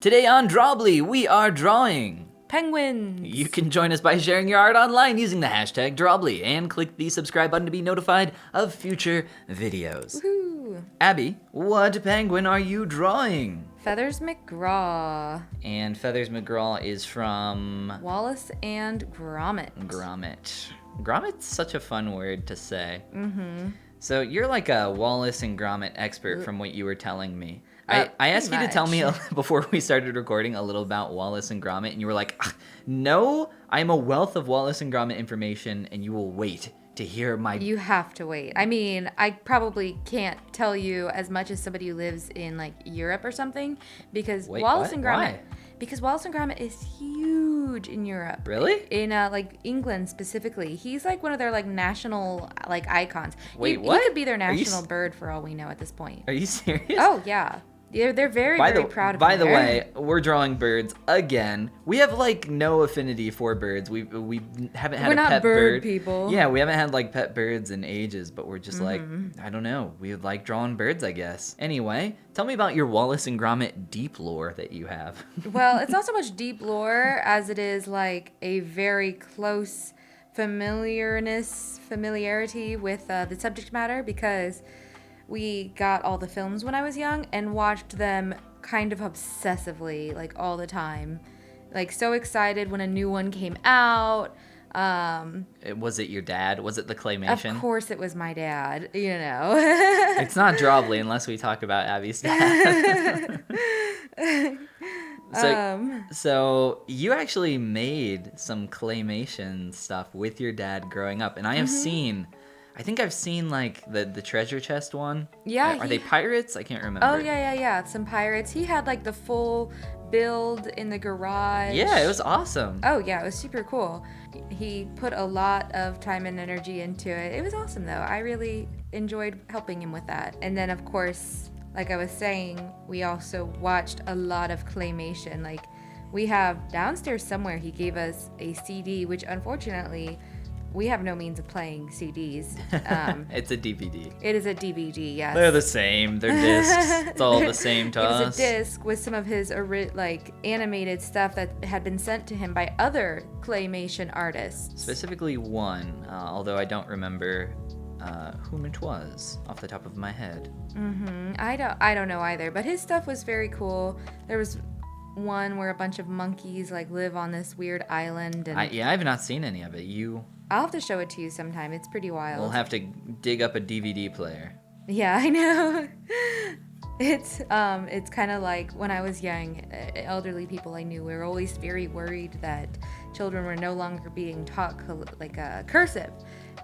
Today on Drawbli, we are drawing penguins. You can join us by sharing your art online using the hashtag Drawbli and click the subscribe button to be notified of future videos. Woohoo. Abby, what penguin are you drawing? Feathers McGraw. And Feathers McGraw is from Wallace and Gromit. Gromit's such a fun word to say. Mm-hmm. So you're like a Wallace and Gromit expert from what you were telling me. I asked you to tell me before we started recording a little about Wallace and Gromit, and you were like, no, I'm a wealth of Wallace and Gromit information, and you will wait to hear my... You have to wait. I mean, I probably can't tell you as much as somebody who lives in, like, Europe or something, because Wallace and Gromit... Why? Because Wallace and Gromit is huge in Europe. Really? In, like, England specifically. He's, like, one of their, like, national, like, icons. Wait, what? He could be their national bird for all we know at this point. Are you serious? Oh, yeah. They're very proud of him. By the way, we're drawing birds again. We have like no affinity for birds. We haven't had a pet bird. We're not bird people. Yeah, we haven't had like pet birds in ages, but we're just like, I don't know. We like drawing birds, I guess. Anyway, tell me about your Wallace and Gromit deep lore that you have. Well, it's not so much deep lore as it is like a very close familiarity with the subject matter, because we got all the films when I was young and watched them kind of obsessively, like all the time. Like so excited when a new one came out. Was it your dad? Was it the claymation? Of course it was my dad, you know. It's not Drawbli unless we talk about Abby's dad. So you actually made some claymation stuff with your dad growing up, and I have I think I've seen like the treasure chest one. Yeah. Are they pirates? I can't remember. Oh, yeah. Some pirates. He had like the full build in the garage. Yeah, it was awesome. Oh, yeah, it was super cool. He put a lot of time and energy into it. It was awesome, though. I really enjoyed helping him with that. And then, of course, like I was saying, we also watched a lot of claymation. Like, we have downstairs somewhere, he gave us a CD, which unfortunately... we have no means of playing CDs. It's a DVD. It is a DVD, yes. They're the same. They're discs. It's all the same to us. It was a disc with some of his like animated stuff that had been sent to him by other claymation artists. Specifically one, although I don't remember whom it was off the top of my head. I don't know either, but his stuff was very cool. There was one where a bunch of monkeys like live on this weird island, and I have not seen any of it. I'll have to show it to you sometime. It's pretty wild. We'll have to dig up a DVD player. Yeah, I know. It's kind of like when I was young, elderly people I knew were always very worried that children were no longer being taught cursive,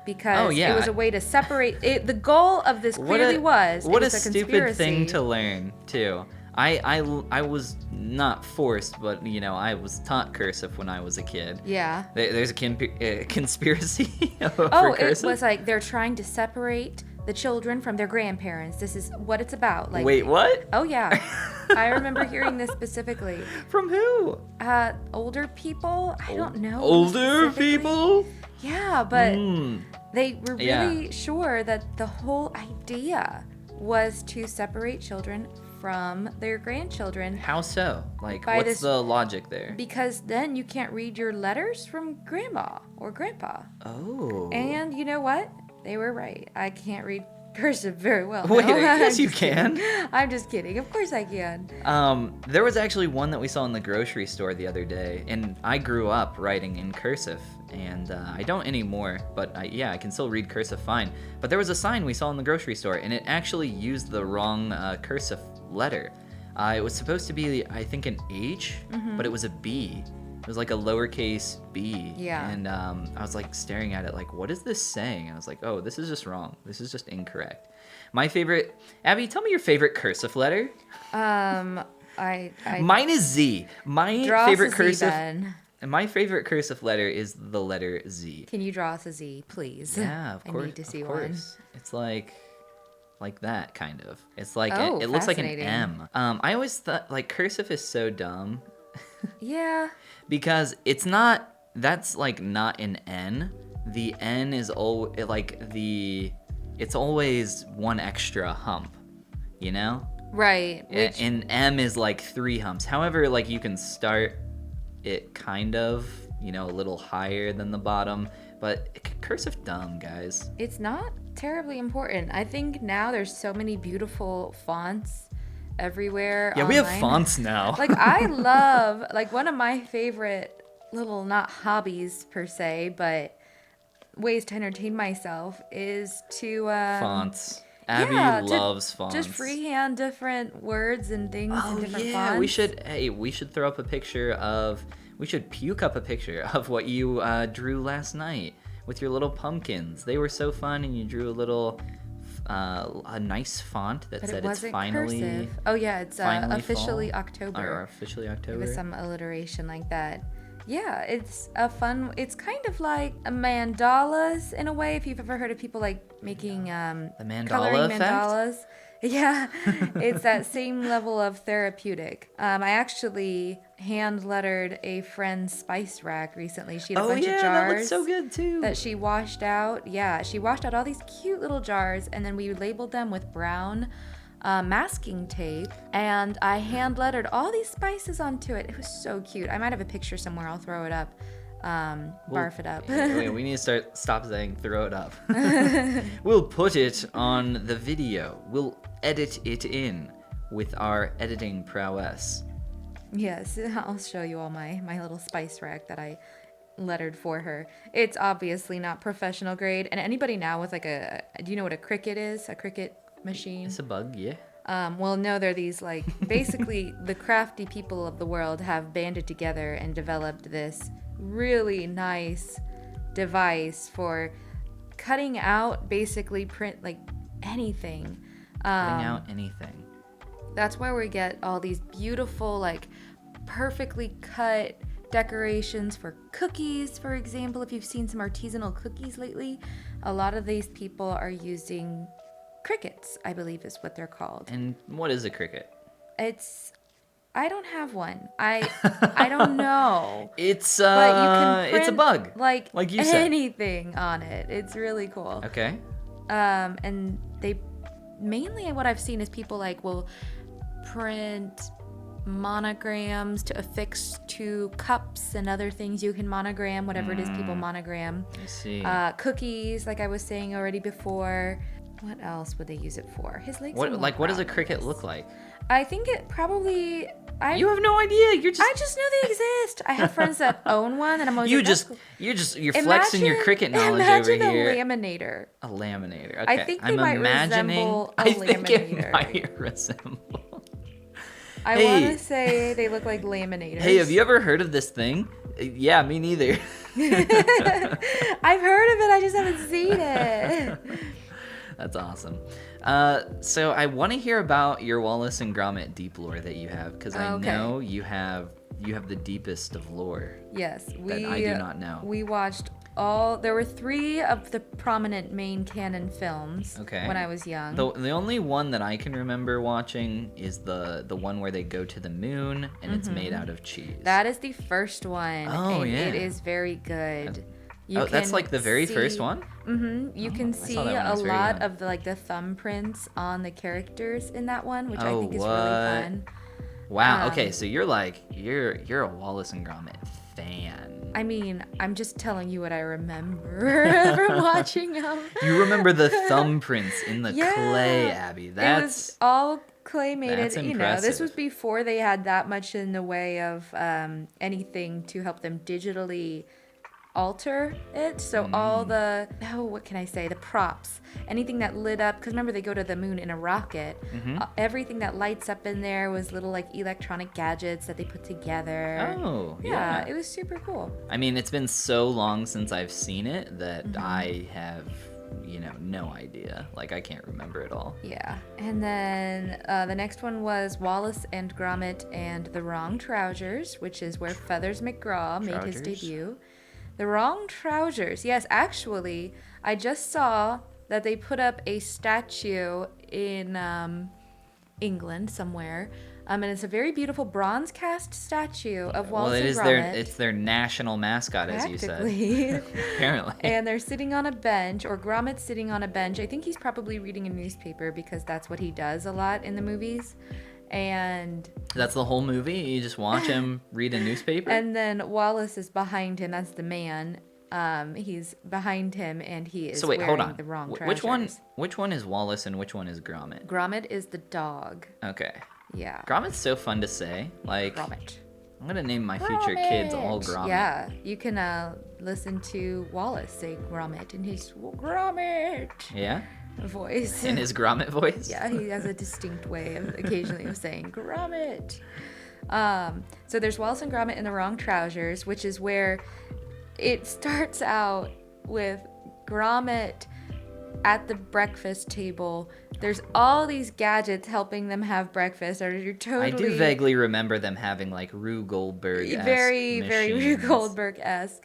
because it was a way to separate it. The goal of this clearly was a stupid thing to learn too. I was not forced, but I was taught cursive when I was a kid. Yeah. There's a conspiracy for cursive? It was like they're trying to separate the children from their grandparents. This is what it's about. Like, wait, what? Oh yeah. I remember hearing this specifically. From who? Older people. I don't know. Older people? Yeah, but they were really sure that the whole idea was to separate children from their grandchildren. How so? Like, what's the logic there? Because then you can't read your letters from grandma or grandpa. Oh. And you know what? They were right. I can't read cursive very well. Wait, yes you can. I'm just kidding. Of course I can. There was actually one that we saw in the grocery store the other day, and I grew up writing in cursive, and I don't anymore, but I can still read cursive fine. But there was a sign we saw in the grocery store, and it actually used the wrong cursive letter. It was supposed to be, I think, an H, but it was a B. It was like a lowercase b. Yeah. And I was like staring at it like, what is this saying? And I was like, oh, this is just wrong. This is just incorrect. My favorite... Abby, tell me your favorite cursive letter. Mine is Z. My favorite cursive... Ben. My favorite cursive letter is the letter Z. Can you draw us a Z, please? Yeah, of course. I need to see one. It's like that, kind of. It's like... it looks like an M. I always thought, like, cursive is so dumb. Yeah. Because it's not... That's, like, not an N. The N is it's always one extra hump, you know? Right. Which, And M is like 3 humps. However, like you can start it kind of, a little higher than the bottom, but cursive dumb, guys. it's not terribly important. I think now there's so many beautiful fonts everywhere. Yeah, we have online. fonts now. Like I love, like one of my favorite little, not hobbies per se, but ways to entertain myself is to Fonts. Abby yeah, to loves fonts. just freehand different words and things in Oh different yeah, fonts. we should throw up a picture of. We should puke up a picture of what you drew last night with your little pumpkins. They were so fun, and you drew a nice font that But said it it's wasn't finally. cursive. Oh yeah, it's finally officially fall, October. Or officially There October. was some alliteration like that. Yeah, it's it's kind of like a mandalas in a way, if you've ever heard of people like making The mandala coloring effect? mandalas. Yeah, it's that same level of therapeutic. I actually hand lettered a friend's spice rack recently. She had a bunch of jars that looks so good too. that she washed out. Yeah, she washed out all these cute little jars, and then we labeled them with brown masking tape, and I hand lettered all these spices onto it. It was so cute. I might have a picture somewhere. I'll throw it up. Barf it up. Wait, we need to stop saying throw it up. We'll put it on the video. We'll edit it in with our editing prowess. Yes, I'll show you all my little spice rack that I lettered for her. It's obviously not professional grade, and anybody now with like do you know what a Cricut is? A Cricut machine? It's a bug, yeah. Well, no, they're these like basically the crafty people of the world have banded together and developed this really nice device for cutting out basically print like anything. Cutting out anything. That's where we get all these beautiful, like perfectly cut decorations for cookies, for example. If you've seen some artisanal cookies lately, a lot of these people are using crickets, I believe is what they're called. And what is a cricket? I don't have one. I don't know. It's But you can print it's a bug. like you said. anything on it. It's really cool. Okay. And they mainly what I've seen is people like will print monograms to affix to cups and other things you can monogram, whatever it is people monogram. I see. Cookies, like I was saying already before. What else would they use it for? His legs. are more What does a brown than cricket this. look like? I think it probably. You have no idea. I just know they exist. I have friends that own one, and I'm always like, "That's cool." you're flexing your cricket knowledge imagine over here. a laminator. A laminator. Okay. I think they I'm might imagining. resemble a I think it laminator. might resemble. I Hey. want to say they look like laminators. Hey, have you ever heard of this thing? Yeah, me neither. I've heard of it. I just haven't seen it. That's awesome. So I want to hear about your Wallace and Gromit deep lore that you have, because I Okay. know you have the deepest of lore Yes, that I do not know. We watched all. There were 3 of the prominent main canon films. Okay. When I was young. The only one that I can remember watching is the one where they go to the moon and it's made out of cheese. That is the first one. Oh, and yeah. It is very good. That's like the very first one? Mm-hmm. You can I see saw that when I a was very lot young. of the thumbprints on the characters in that one, which I Oh, think is what? really fun. Wow. Okay, so you're a Wallace and Gromit fan. I mean, I'm just telling you what I remember from watching them. You remember the thumbprints in the Yeah. clay, Abby. It That's was all claymated. that's This impressive. was before they had that much in the way of anything to help them digitally alter it. So all the what can I say? The props, anything that lit up. Because remember, they go to the moon in a rocket. Everything that lights up in there was little like electronic gadgets that they put together. Oh, Yeah, yeah. it was super cool. I mean, it's been so long since I've seen it that Mm-hmm. I have, no idea. Like, I can't remember it all. Yeah. And then the next one was Wallace and Gromit and the Wrong Trousers, which is where Feathers McGraw made his Trousers? debut. The Wrong Trousers. Yes, actually, I just saw that they put up a statue in England somewhere And it's a very beautiful bronze cast statue of Wallace Well, and it is Gromit. it's their national mascot, as you said. Practically. Apparently. And they're sitting on a bench, or Gromit's sitting on a bench. I think he's probably reading a newspaper because that's what he does a lot in the movies. And That's the whole movie? You just watch him read a newspaper? and then Wallace is behind him. That's the man. He's behind him, and he is So wait, wearing hold on. the wrong Which trousers. one is Wallace and which one is Gromit? Gromit is the dog. Okay. Yeah. Gromit's so fun to say. Like, Gromit. I'm gonna name my future kids all Gromit. Yeah, you can listen to Wallace say Gromit in his Gromit Yeah? voice. In his Gromit voice? Yeah, he has a distinct way of occasionally of saying Gromit. So there's Wallace and Gromit in the wrong trousers, which is where it starts out with Gromit at the breakfast table. There's all these gadgets helping them have breakfast. Or you're totally I do vaguely remember them having like Rube Goldberg very Rube machines. Goldberg-esque.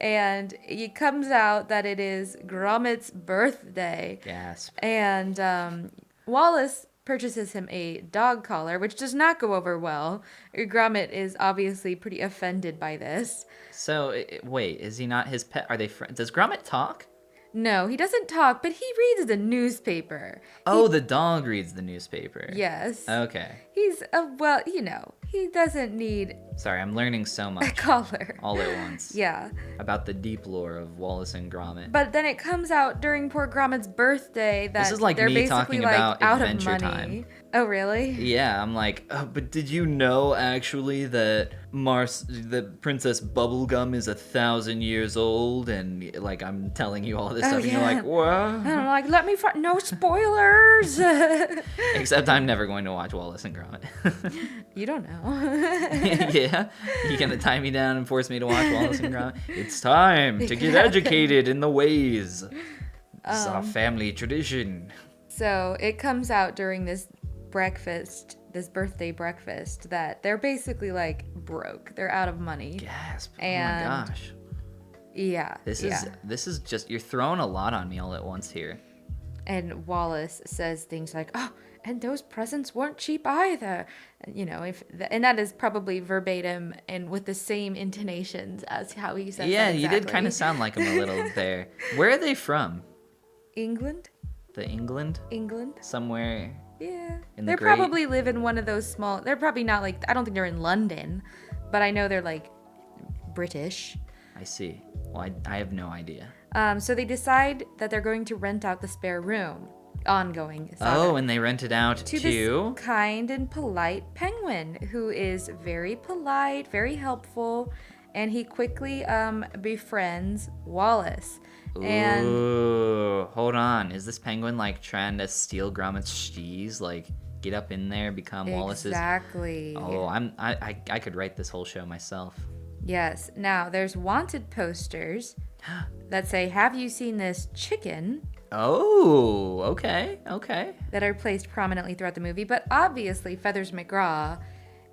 And it comes out that it is Gromit's birthday. Gasp. And Wallace purchases him a dog collar, which does not go over well. Gromit is obviously pretty offended by this. So, wait, is he not his pet? Are they friends? Does Gromit talk? No, he doesn't talk, but he reads the newspaper. Oh, the dog reads the newspaper. Yes. Okay. He's, well, he doesn't need Sorry, I'm learning so a much collar. all at once Yeah. about the deep lore of Wallace and Gromit. But then it comes out during poor Gromit's birthday that This is like they're me basically talking like about out of Adventure money. Time. Oh, really? Yeah, I'm like, but did you know actually that the Princess Bubblegum is 1,000 years old? And like, I'm telling you all this stuff, and you're like, what? And I'm like, let me no spoilers. Except I'm never going to watch Wallace and Gromit. You don't know. Yeah, you gonna tie me down and force me to watch Wallace and Gromit? It's time to get educated in the ways. This is our family tradition. So it comes out during this birthday breakfast, that they're basically like broke. They're out of money. Gasp! And- oh my gosh, Yeah. this is just, you're throwing a lot on me all at once here. And Wallace says things like, "Oh, and those presents weren't cheap either." And that is probably verbatim and with the same intonations as how he says. Yeah, that you did exactly. kind of sound like him a little there. Where are they from? England. England? Somewhere. Yeah. In the They great- probably live in one of those small. They're probably not like. I don't think they're in London, but I know they're like British. I see. Well, I have no idea. So they decide that they're going to rent out the spare room. Ongoing saga. Oh, and they rent it out to to... this kind and polite penguin who is very polite, very helpful, and he quickly befriends Wallace. And Ooh, hold on. Is this penguin like trying to steal Gromit's cheese? Like, get up in there, become Wallace's... exactly. Oh, I could write this whole show myself. Yes. Now there's wanted posters that say, "Have you seen this chicken?" Oh, okay. that are placed prominently throughout the movie. But obviously, Feathers McGraw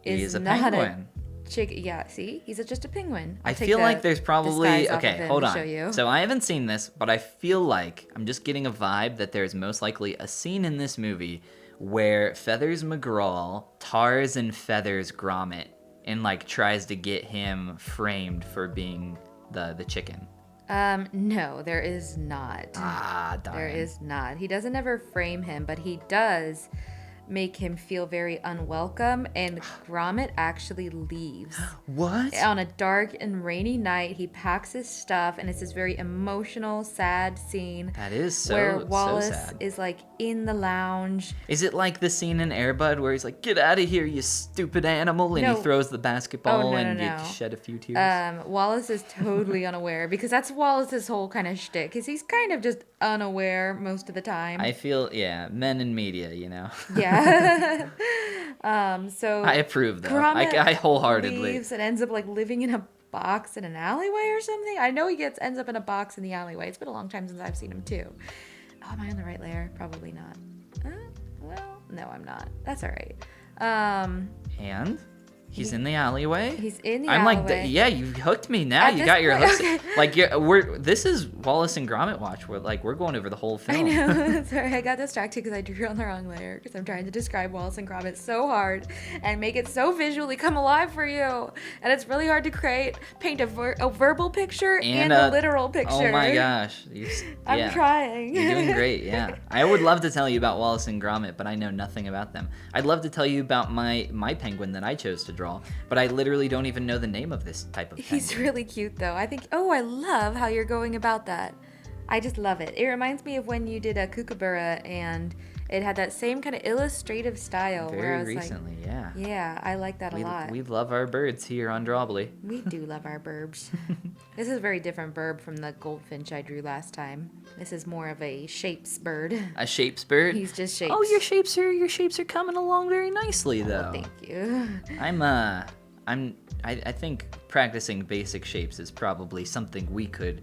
is a not penguin. a chicken. Yeah, see, he's just a penguin. I feel like there's probably... disguise off of Okay, him hold to on. show you. So I haven't seen this, but I feel like I'm just getting a vibe that there's most likely a scene in this movie where Feathers McGraw tars and feathers Gromit and like tries to get him framed for being the chicken. No, there is not. Ah, darn. There is not. He doesn't ever frame him, but he does make him feel very unwelcome, and Gromit actually leaves. What? On a dark and rainy night, he packs his stuff, and it's this very emotional, sad scene That is so where Wallace so sad. is like in the lounge. Is it like the scene in Air Bud where he's like, "Get out of here, you stupid animal," and No. he throws the basketball no, and no. you shed a few tears? Wallace is totally unaware, because that's Wallace's whole kind of shtick, because he's kind of just unaware most of the time. I feel, yeah, men in media, you know. Yeah. So I approve though. Gromit I wholeheartedly. leaves and ends up like living in a box in an alleyway or something. I know he ends up in a box in the alleyway. It's been a long time since I've seen him too. Oh, am I on the right layer? Probably not. Well, no, I'm not. That's all right. And He's in the alleyway. He's in the I'm alleyway. like, yeah, you hooked me now. At You this got your point- hooks. okay. Like, this is Wallace and Gromit watch. We're going over the whole film. I know. Sorry, I got distracted because I drew on the wrong layer because I'm trying to describe Wallace and Gromit so hard and make it so visually come alive for you. And it's really hard to paint a verbal picture and a literal picture. Oh my gosh. I'm trying. You're doing great, yeah. I would love to tell you about Wallace and Gromit, but I know nothing about them. I'd love to tell you about my penguin that I chose to draw, but I literally don't even know the name of this type of penguin. He's really cute though. I love how you're going about that. I just love it. It reminds me of when you did a kookaburra and it had that same kind of illustrative style. where I Very was recently, like, yeah. Yeah, I like that a lot. We love our birds here on Drawbli. We do love our burbs. This is a very different burb from the goldfinch I drew last time. This is more of a shapes bird. A shapes bird? He's just shapes. Oh, your shapes are coming along very nicely though. Thank you. I think practicing basic shapes is probably something we could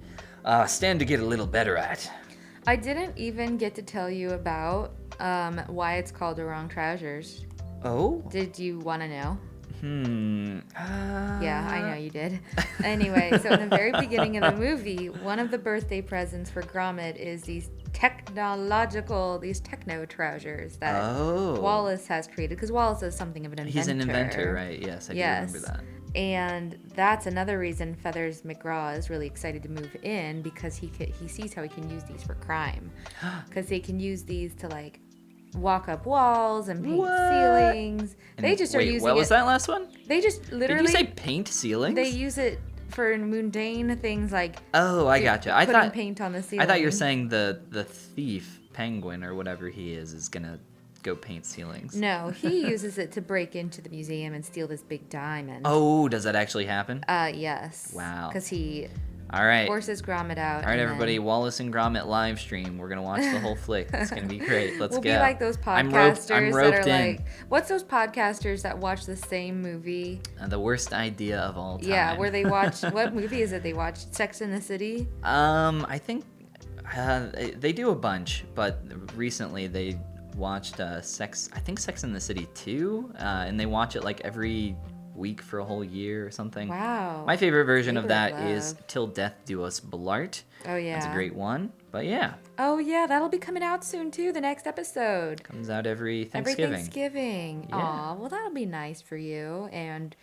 stand to get a little better at. I didn't even get to tell you about why it's called The Wrong Trousers. Oh? Did you want to know? Yeah, Yeah, I know you did. Anyway, so in the very beginning of the movie, one of the birthday presents for Gromit is these techno trousers that Wallace has created, because Wallace is something of an inventor. He's an inventor, right? Yes, I do remember that. And that's another reason Feathers McGraw is really excited to move in, because he sees how he can use these for crime. Because they can use these to like walk up walls and paint ceilings. And they just are using what was that last one? They just literally. Did you say paint ceilings? They use it for mundane things like. Oh, I gotcha. I putting thought paint on the ceiling. I thought you were saying the thief penguin or whatever he is gonna go paint ceilings. No, he uses it to break into the museum and steal this big diamond. Oh, does that actually happen? Yes. Wow. Because he All right. forces Gromit out. All right, everybody. Wallace and Gromit live stream. We're gonna watch the whole flick. It's gonna be great. Let's we'll go. be like those I'm podcasters roped that are in. like, what's those podcasters that watch the same movie? The worst idea of all time. Yeah, where they watch. What movie is it they watch? Sex in the City. I think they do a bunch, but recently they watched Sex in the City 2, and they watch it like every week for a whole year or something. Wow. My favorite version of Labor that of is Love. Till Death Do Us Blart. Oh yeah. That's a great one. But yeah, Oh yeah, that'll be coming out soon too. The next episode. comes out every Thanksgiving. Every Thanksgiving. Yeah. Aw, well that'll be nice for you and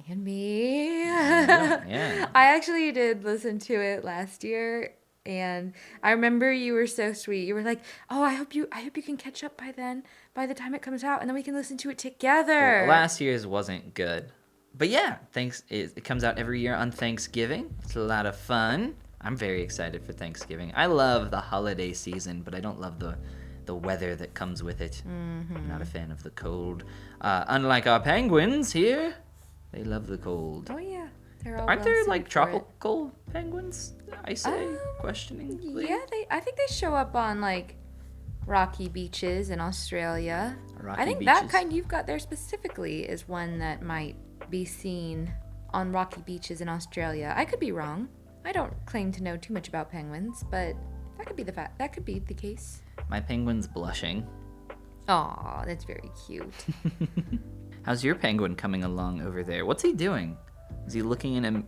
me. Yeah. I actually did listen to it last year, and I remember you were so sweet. You were like, "Oh, I hope you can catch up by the time it comes out, and then we can listen to it together." Well, last year's wasn't good. But yeah, it comes out every year on Thanksgiving. It's a lot of fun. I'm very excited for Thanksgiving. I love the holiday season, but I don't love the weather that comes with it. Mm-hmm. I'm not a fan of the cold. Unlike our penguins here, they love the cold. Oh yeah, they're all. Aren't well there suited like for it. tropical penguins? I say, questioningly. Yeah, I think they show up on like rocky beaches in Australia. Rocky I think that beaches. kind you've got there specifically is one that might be seen on rocky beaches in Australia. I could be wrong. I don't claim to know too much about penguins, but that could be the fact. That could be the case. My penguin's blushing. Aw, that's very cute. How's your penguin coming along over there? What's he doing? Is he looking in him?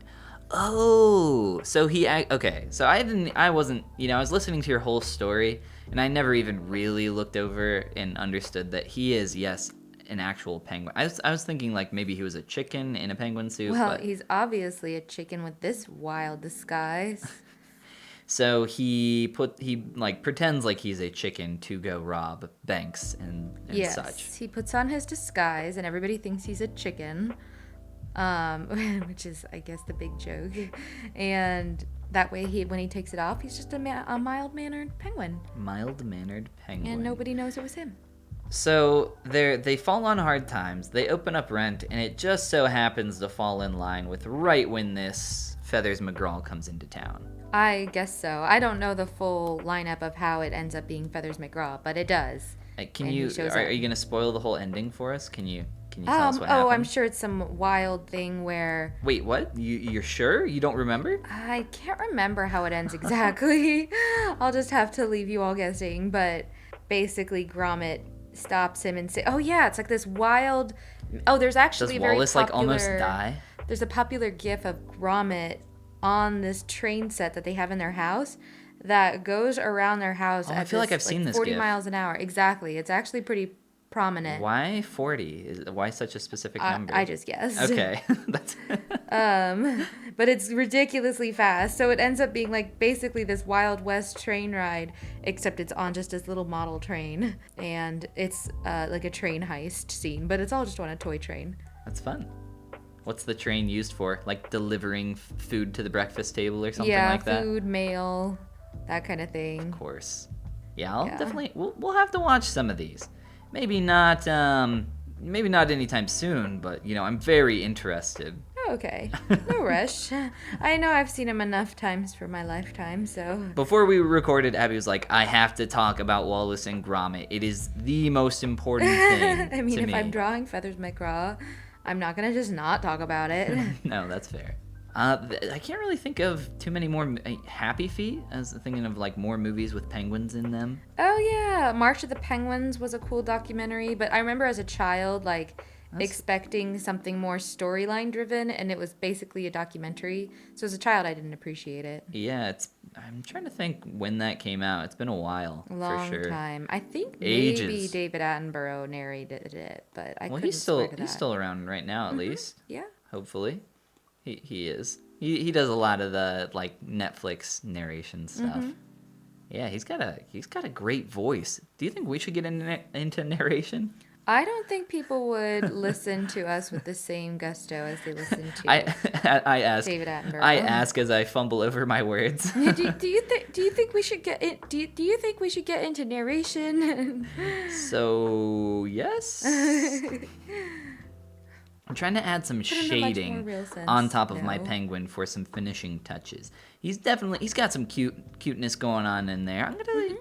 Oh, so okay. So I wasn't, I was listening to your whole story, and I never even really looked over and understood that he is, yes, an actual penguin. I was thinking like maybe he was a chicken in a penguin suit. Well, but... he's obviously a chicken with this wild disguise. So he like pretends like he's a chicken to go rob banks and Yes, such. he puts on his disguise, and everybody thinks he's a chicken, which is, I guess, the big joke. And that way, when he takes it off, he's just a mild-mannered penguin, Mild-mannered penguin. and nobody knows it was him. So they fall on hard times. They open up rent, and it just so happens to fall in line with right when this Feathers McGraw comes into town. I guess so. I don't know the full lineup of how it ends up being Feathers McGraw, but it does. Can And you he shows are up. you gonna spoil the whole ending for us? Can you tell us what happened? Oh, I'm sure it's some wild thing where Wait, what? You're sure? You don't remember? I can't remember how it ends exactly. I'll just have to leave you all guessing, but basically Gromit stops him and say, "Oh yeah, it's like this wild Oh, there's Does actually a very Wallace like almost popular. die? There's a popular GIF of Gromit on this train set that they have in their house that goes around their house Oh, at I feel like I've this, seen this 40 GIF. miles an hour. Exactly. It's actually pretty prominent. Why 40? Why such a specific number? I just guessed. Okay. That's But it's ridiculously fast. So it ends up being like basically this Wild West train ride, except it's on just this little model train. And it's like a train heist scene, but it's all just on a toy train. That's fun. What's the train used for? Like delivering food to the breakfast table or something Yeah, like that? food, mail, that kind of thing. Of course. Yeah, I'll Yeah. definitely. We'll have to watch some of these. Maybe not. Maybe not anytime soon, but I'm very interested. Oh, okay. No rush. I know I've seen him enough times for my lifetime, so. Before we recorded, Abby was like, "I have to talk about Wallace and Gromit. It is the most important thing I mean, to if me." I'm drawing Feathers McGraw, I'm not gonna just not talk about it. No, that's fair. I can't really think of too many more Happy Feet. I was thinking of like more movies with penguins in them. Oh yeah, March of the Penguins was a cool documentary, but I remember as a child expecting something more storyline driven, and it was basically a documentary. So as a child, I didn't appreciate it. Yeah, I'm trying to think when that came out. It's been a while, Long for sure. time. I think Ages. maybe David Attenborough narrated it, but I Well, couldn't swear to he's that. still around right now, at least. Yeah. Hopefully, he is. He does a lot of the like Netflix narration stuff. Yeah, he's got a great voice. Do you think we should get into narration? I don't think people would listen to us with the same gusto as they listen to I ask. David Attenborough. I ask as I fumble over my words. do you think we should get in, do you think we should get into narration? So yes. I'm trying to add some Put in a much more shading real sense, on top of my no. penguin for some finishing touches. He's got some cuteness going on in there. I'm gonna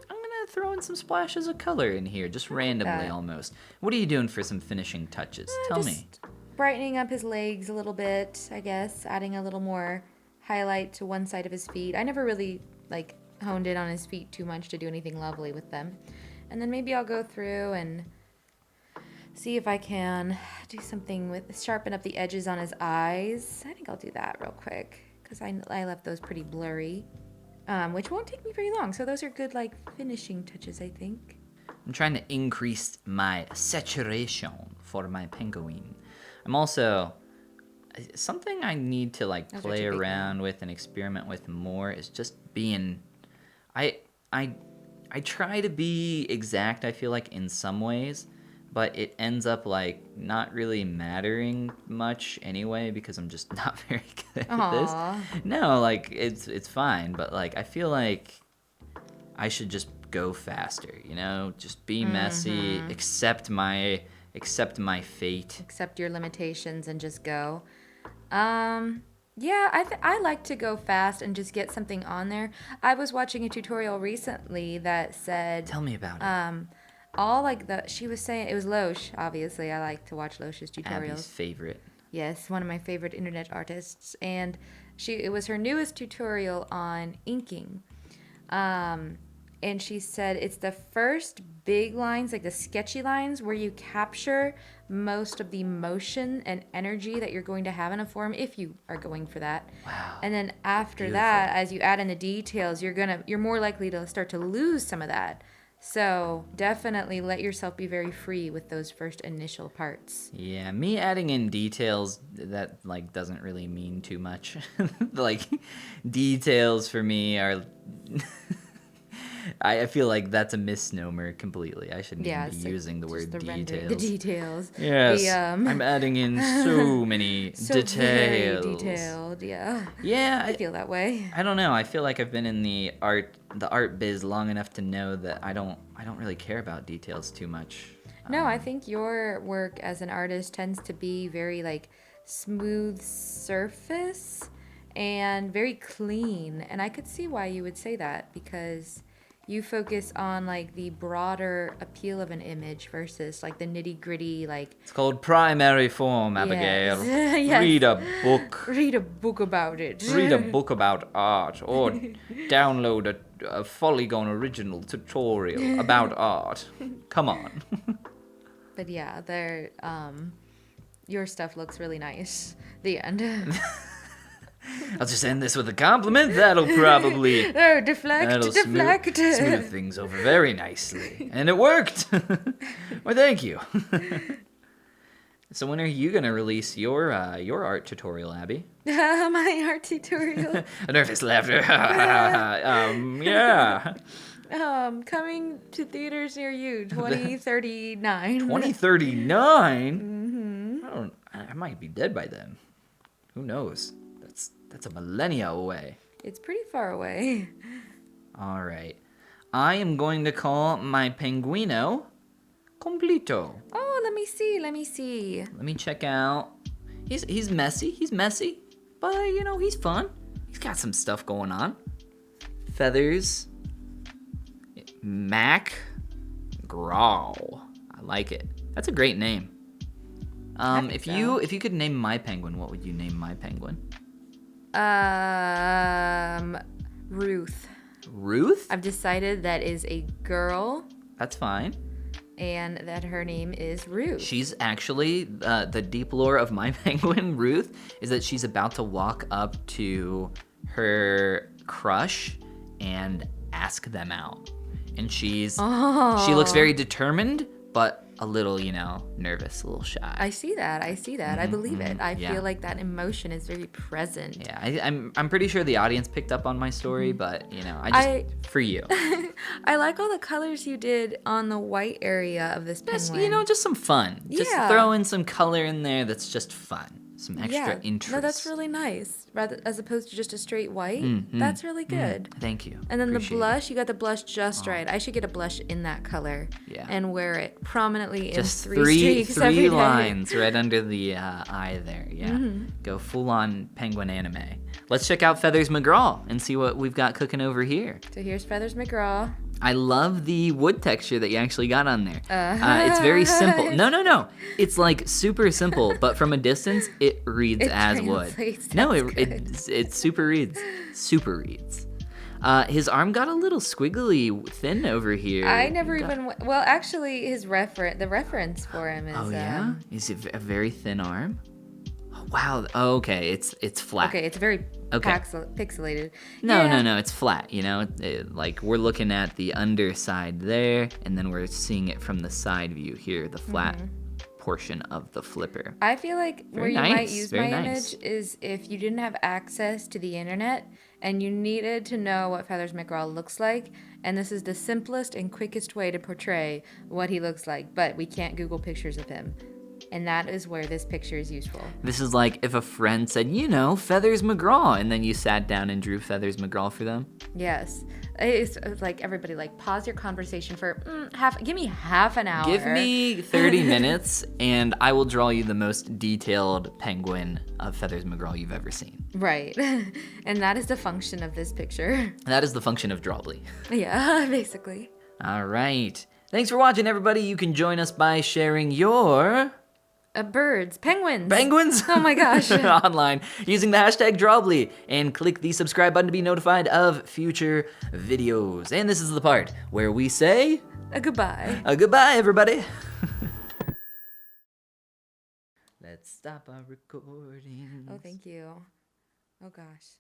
throw in some splashes of color in here, just randomly that. almost. What are you doing for some finishing touches? Tell me. Just brightening up his legs a little bit, I guess, adding a little more highlight to one side of his feet. I never really honed in on his feet too much to do anything lovely with them. And then maybe I'll go through and see if I can do something with sharpen up the edges on his eyes. I think I'll do that real quick because I left those pretty blurry, which won't take me very long. So those are good finishing touches, I think. I'm trying to increase my saturation for my penguin. I'm also something I need to Those are play too big around with and experiment with more is just being I try to be exact, I feel like, in some ways, but it ends up not really mattering much anyway because I'm just not very good at this. Aw. No, it's fine, but I feel like I should just go faster, just be messy, accept my fate. Accept your limitations and just go. Yeah, I like to go fast and just get something on there. I was watching a tutorial recently that said Tell me about it. she was saying, it was Loesch, obviously. I like to watch Loesch's tutorials. Abby's favorite. Yes, one of my favorite internet artists, and it was her newest tutorial on inking. And she said it's the first big lines, the sketchy lines, where you capture most of the motion and energy that you're going to have in a form if you are going for that. Wow. And then after that, as you add in the details, you're more likely to start to lose some of that. So definitely let yourself be very free with those first initial parts. Yeah, me adding in details that doesn't really mean too much. Details for me are I feel like that's a misnomer completely. I shouldn't even be using the word details. The details. Yes, I'm adding in so many details. Very detailed, yeah. Yeah, I feel that way. I don't know. I feel like I've been in the art biz long enough to know that I don't really care about details too much. No, I think your work as an artist tends to be very smooth surface and very clean. And I could see why you would say that because you focus on the broader appeal of an image versus the nitty gritty It's called primary form, Abigail. Yes. Read a book. Read a book about it. Read a book about art or download a Polygon original tutorial about art. Come on. But yeah, Your stuff looks really nice. The end. I'll just end this with a compliment. That'll probably Oh, deflect. smooth things over very nicely. And it worked. Well, thank you. So when are you gonna release your art tutorial, Abby? My art tutorial. A nervous laughter. Yeah. Coming to theaters near you, 2039. 2039? I might be dead by then. Who knows? That's a millennia away. It's pretty far away. All right. I am going to call my penguino completo. Oh, let me see. Let me check out. He's messy, but he's fun. He's got some stuff going on. Feathers. Mac Graw. I like it. That's a great name. If you could name my penguin, what would you name my penguin? Ruth. Ruth? I've decided that is a girl. That's fine. And that her name is Ruth. She's actually, the deep lore of my penguin, Ruth, is that she's about to walk up to her crush and ask them out. And she looks very determined, but a little, nervous, a little shy. I see that. I believe it. I feel like that emotion is very present. Yeah, I'm pretty sure the audience picked up on my story, but for you. I like all the colors you did on the white area of this penguin. Just some fun. Just throw in some color in there that's just fun. Some extra interest. No, that's really nice. Rather as opposed to just a straight white. That's really good. Thank you. And then the blush, you got the blush just right. I should get a blush in that color. Yeah. And wear it prominently just in three streaks every three day. lines right under the eye there. Yeah. Go full on penguin anime. Let's check out Feathers McGraw and see what we've got cooking over here. So here's Feathers McGraw. I love the wood texture that you actually got on there. It's very simple. No. It's like super simple, but from a distance, it reads as wood. No, it super reads. Super reads. His arm got a little squiggly thin over here. I never well, actually, the reference for him is. Oh yeah, is it a very thin arm? Wow. Oh, okay. It's flat. Okay, it's very pixelated. No. It's flat. Like we're looking at the underside there, and then we're seeing it from the side view here, the flat portion of the flipper. I feel like Very you nice, might use very my nice. image is if you didn't have access to the internet and you needed to know what Feathers McGraw looks like, and this is the simplest and quickest way to portray what he looks like, but we can't Google pictures of him. And that is where this picture is useful. This is like if a friend said, Feathers McGraw, and then you sat down and drew Feathers McGraw for them. Yes. It's like everybody, pause your conversation for give me half an hour. Give me 30 minutes, and I will draw you the most detailed penguin of Feathers McGraw you've ever seen. Right. And that is the function of this picture. That is the function of Drawbli. Yeah, basically. All right. Thanks for watching, everybody. You can join us by sharing your... Birds. Penguins. Penguins? Oh my gosh. Online using the hashtag Drawbli and click the subscribe button to be notified of future videos. And this is the part where we say... A goodbye. A goodbye, everybody. Let's stop our recording. Oh, thank you. Oh gosh.